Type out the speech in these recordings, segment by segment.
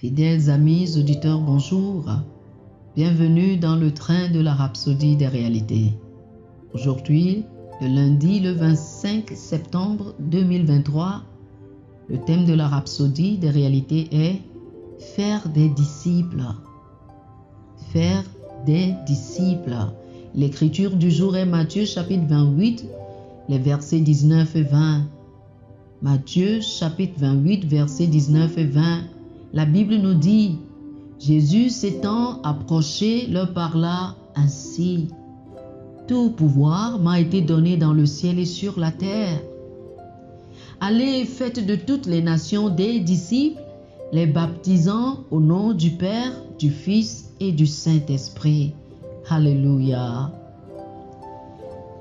Fidèles amis auditeurs, bonjour. Bienvenue dans le train de la rhapsodie des réalités. Aujourd'hui, le lundi le 25 septembre 2023, le thème de la rhapsodie des réalités est « Faire des disciples ». Faire des disciples. L'écriture du jour est Matthieu chapitre 28, les versets 19 et 20. Matthieu chapitre 28, versets 19 et 20. La Bible nous dit, Jésus s'étant approché leur parla ainsi. Tout pouvoir m'a été donné dans le ciel et sur la terre. Allez et faites de toutes les nations des disciples, les baptisant au nom du Père, du Fils et du Saint-Esprit. Alléluia.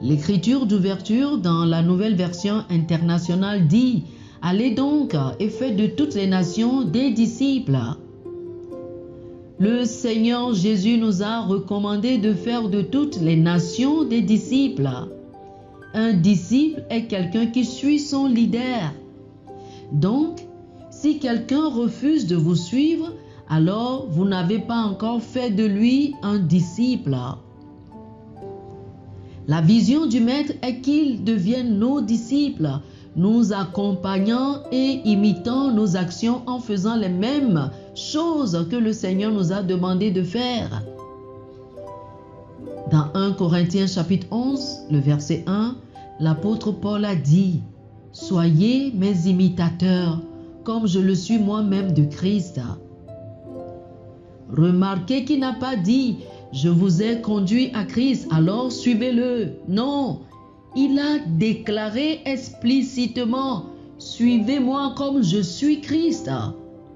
L'écriture d'ouverture dans la nouvelle version internationale dit « Allez donc et faites de toutes les nations des disciples ». Le Seigneur Jésus nous a recommandé de faire de toutes les nations des disciples. Un disciple est quelqu'un qui suit son leader. Donc, si quelqu'un refuse de vous suivre, alors vous n'avez pas encore fait de lui un disciple. La vision du Maître est qu'il devienne nos disciples, nous accompagnant et imitant nos actions en faisant les mêmes choses que le Seigneur nous a demandé de faire. Dans 1 Corinthiens chapitre 11, le verset 1, l'apôtre Paul a dit « Soyez mes imitateurs, comme je le suis moi-même de Christ ». Remarquez qu'il n'a pas dit « Je vous ai conduit à Christ, alors suivez-le ». Non, il a déclaré explicitement « Suivez-moi comme je suis Christ ».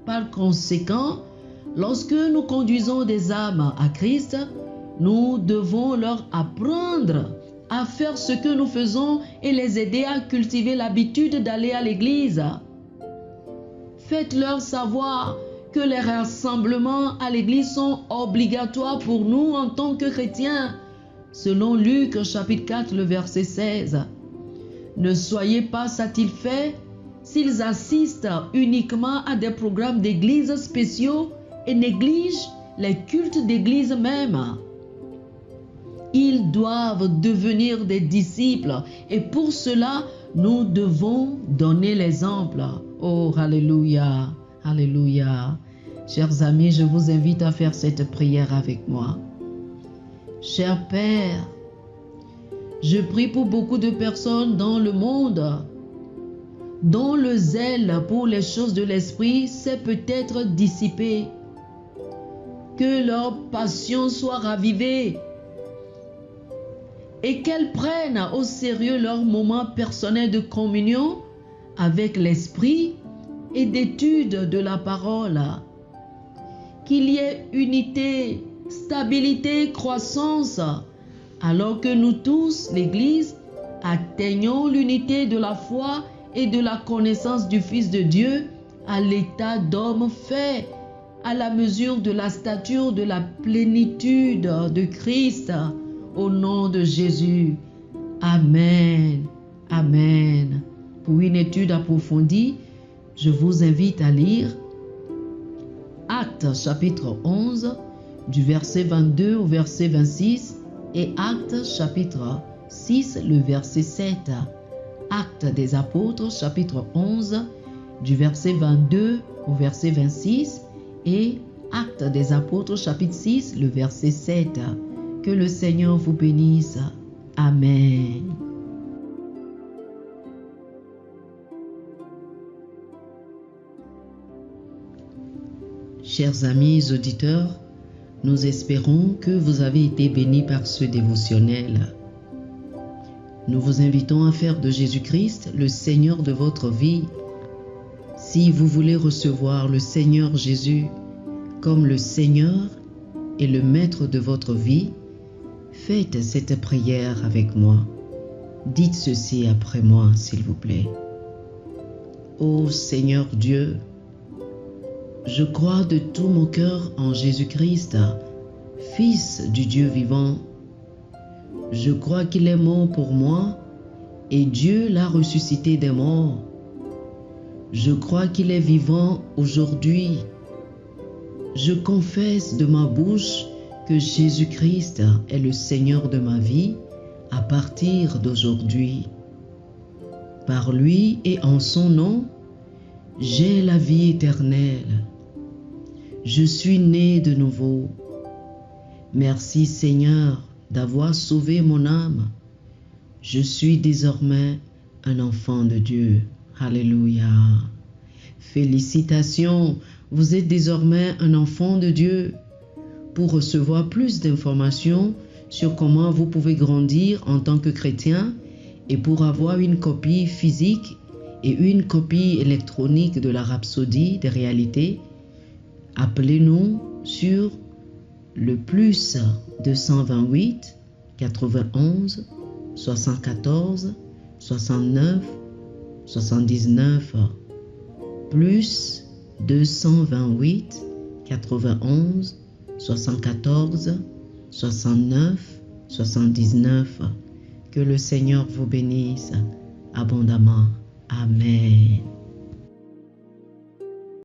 Par conséquent, lorsque nous conduisons des âmes à Christ, nous devons leur apprendre à faire ce que nous faisons et les aider à cultiver l'habitude d'aller à l'église. Faites-leur savoir que les rassemblements à l'église sont obligatoires pour nous en tant que chrétiens, selon Luc chapitre 4, le verset 16. Ne soyez pas satisfaits s'ils assistent uniquement à des programmes d'église spéciaux et négligent les cultes d'église même. Ils doivent devenir des disciples et pour cela, nous devons donner l'exemple. Oh, alléluia, alléluia. Chers amis, je vous invite à faire cette prière avec moi. Cher Père, je prie pour beaucoup de personnes dans le monde dont le zèle pour les choses de l'esprit s'est peut-être dissipé. Que leur passion soit ravivée et qu'elles prennent au sérieux leur moment personnel de communion avec l'esprit et d'étude de la parole. Qu'il y ait unité, stabilité, croissance, alors que nous tous, l'Église, atteignons l'unité de la foi et de la connaissance du Fils de Dieu à l'état d'homme fait, à la mesure de la stature de la plénitude de Christ, au nom de Jésus. Amen. Amen. Pour une étude approfondie, je vous invite à lire Actes chapitre 11, du verset 22 au verset 26 et Actes chapitre 6, le verset 7. Actes des apôtres chapitre 11, du verset 22 au verset 26 et Actes des apôtres chapitre 6, le verset 7. Que le Seigneur vous bénisse. Amen. Chers amis auditeurs, nous espérons que vous avez été bénis par ce dévotionnel. Nous vous invitons à faire de Jésus-Christ le Seigneur de votre vie. Si vous voulez recevoir le Seigneur Jésus comme le Seigneur et le Maître de votre vie, faites cette prière avec moi. Dites ceci après moi, s'il vous plaît. Ô Seigneur Dieu, je crois de tout mon cœur en Jésus-Christ, Fils du Dieu vivant. Je crois qu'il est mort pour moi et Dieu l'a ressuscité des morts. Je crois qu'il est vivant aujourd'hui Je confesse de ma bouche que Jésus-Christ est le Seigneur de ma vie à partir d'aujourd'hui. Par lui et en son nom, j'ai la vie éternelle. Je suis né de nouveau. Merci Seigneur d'avoir sauvé mon âme. Je suis désormais un enfant de Dieu. Alléluia. Félicitations, vous êtes désormais un enfant de Dieu. Pour recevoir plus d'informations sur comment vous pouvez grandir en tant que chrétien et pour avoir une copie physique et une copie électronique de la Rhapsodie des réalités, appelez-nous sur le plus 228 91 74 69 79 plus 228 91 74 69 79. Que le Seigneur vous bénisse abondamment. Amen.